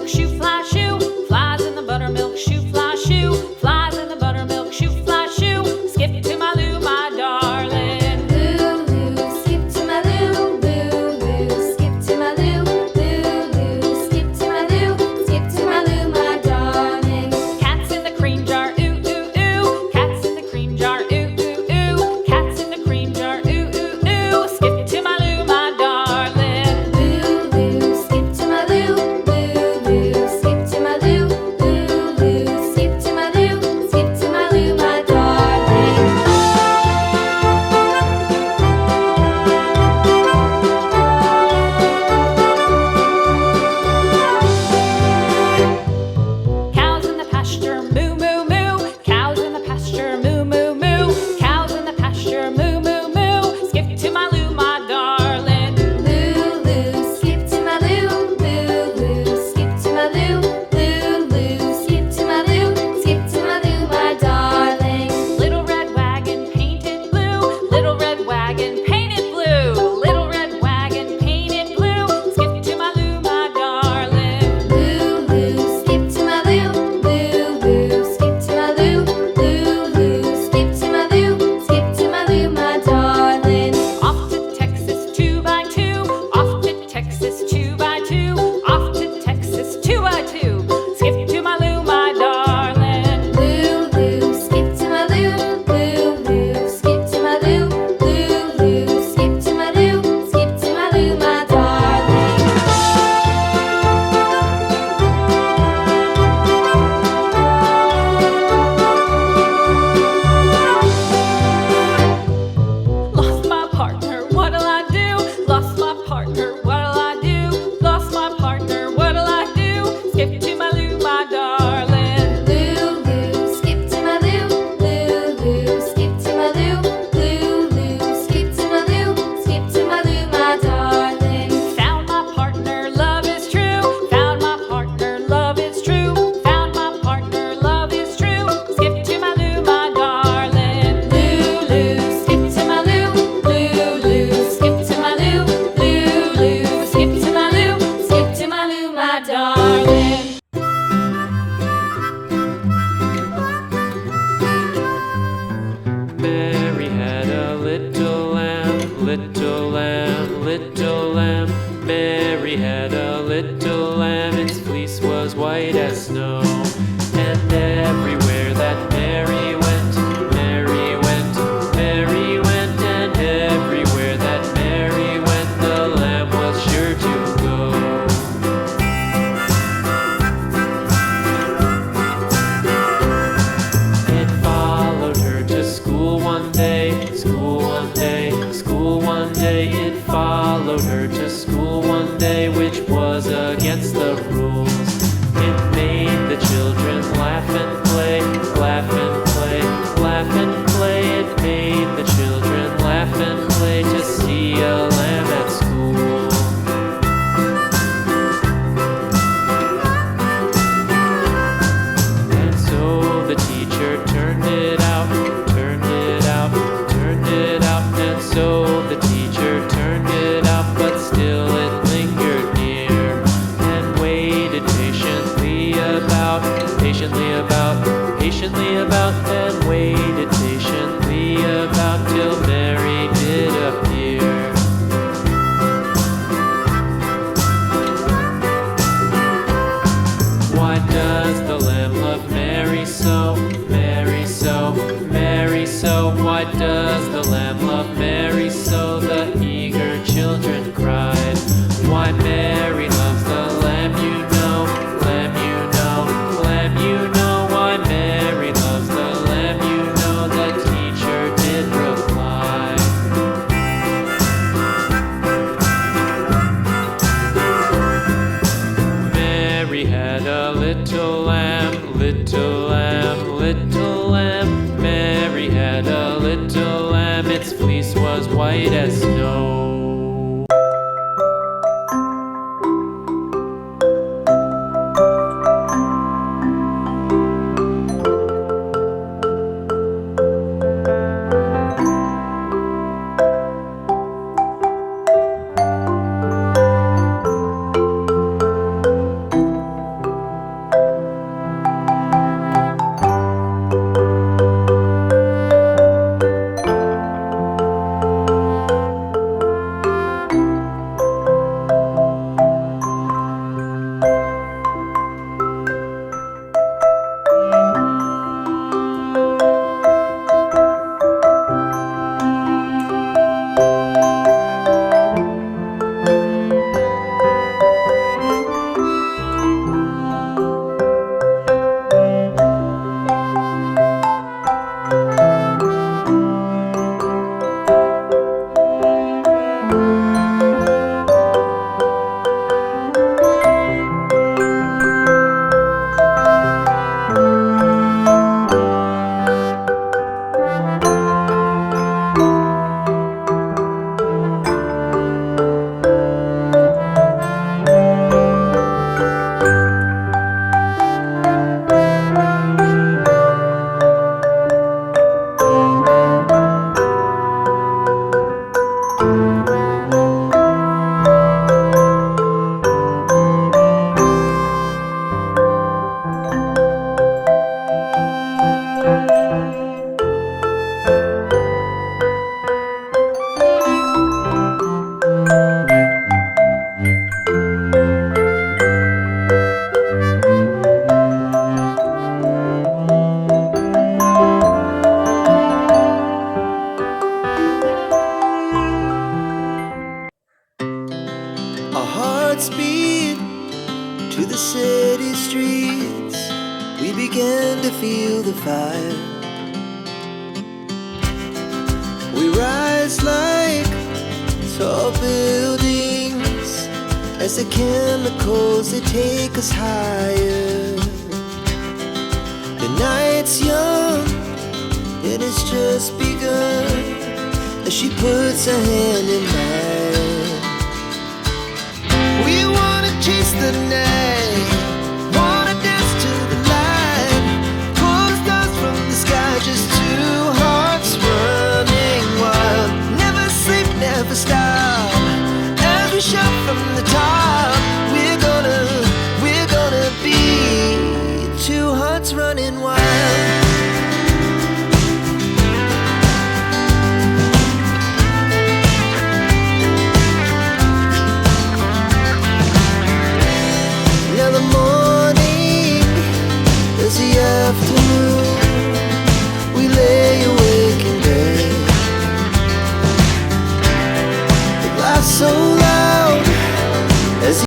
buttermilk shoe, fly shoe. Flies in the buttermilk shoe, fly shoe. Flies in the buttermilk shoe, fly shoe. Skip to my Lou, my darling. Lulu, skip to my Lou, Lulu, skip to my Lou, Lulu, skip to my Lou, skip to my Lou, my darling. Cats in the cream jar, ooh, ooh, ooh. Cats in the cream jar, ooh, ooh, ooh. Cats in the cream jar, ooh, ooh, ooh. Skip to my Lou, my darling. Lulu, skip to my Lou, Lulu, skip to my Lou, Lulu, skip to my Lou, skip to my Lou, my darling. Cows in the pasture, moo, moo, moo. Cows in the pasture, moo, moo, moo. Cows in the pasture, moo, moo, moo. Skip to my Lou, my darling. Lulu, skip to my Lou, Lulu, skip to my Lou, Lulu, skip to my Lou, skip to my Lou, my darling. Little red wagon painted blue. Little red wagon painted blue. Little red wagon painted blue. Skip to my Lou, my darling. Lulu, skip to my Lou, Lulu, skip to my Lou, Lulu, skip to my Lou, skip to my Lou, my darling. Off to Texas 2x2. Off to Texas 2x2. Off to Texas 2x2. Skip to my Lou, my darling. Lulu, skip to my Lou, Lulu, skip to my Lou, Lulu, skip to my Lou, skip to my Lou, my darling. Lost my partner, what'll I do? Lost my partner, what'll I do? Lost my partner, what'll I do? Skip to my Lou, my darling. Lulu, skip to my Lou, Lulu, skip to my Lou, Lulu, skip to my Lou, skip to my Lou, my darling. Found my partner, love is true. Found my partner, love is true. Found my partner, love is true. Skip to my Lou, my darling. Lulu, skip to my Lou, Lulu, skip to my Lou, Lulu, skip to my Lou, skip to my Lou, my darling. Mary had a little lamb, little lamb, little lamb. Mary had a little lamb, its fleece was white as snow. And everywhere that Mary went, Mary went, Mary went, and everywhere that Mary went, the lamb was sure to go. It followed her to school one day, school one day, school one day. It followed her to school one day, which was against the rules. It made the children laugh and play, laugh and play, laugh and play. It made the children laugh and play to see a lamb at school. And so the teacher turned it out, turned it out, turned it out. And so the teacher turned it out, but still it lingered near and waited patiently about, patiently about, patiently about, and waited patiently about till Mary did appear. Why does the lamb love Mary so, Mary so, Mary so? Why does the lamb love Mary so? The eager children cried. Why Mary loves the lamb, you know, lamb, you know, lamb, you know. Why Mary loves the lamb, you know, the teacher did reply. Mary had a little lamb, little lamb, little lamb. Mary had a little lamb, its fleece was white as snow. city streets, we began to feel the fire. We rise like tall buildings as the chemicals, they take us higher. The night's young, it has just begun as she puts her hand in mine. We wanna chase the night, wanna dance to the light, pull the stars from the sky, just two hearts running wild. Never sleep, never stop, as we shout from the top. We're gonna be two hearts running wild. Now the morning is the afternoon, we lay awake in bed. The glass so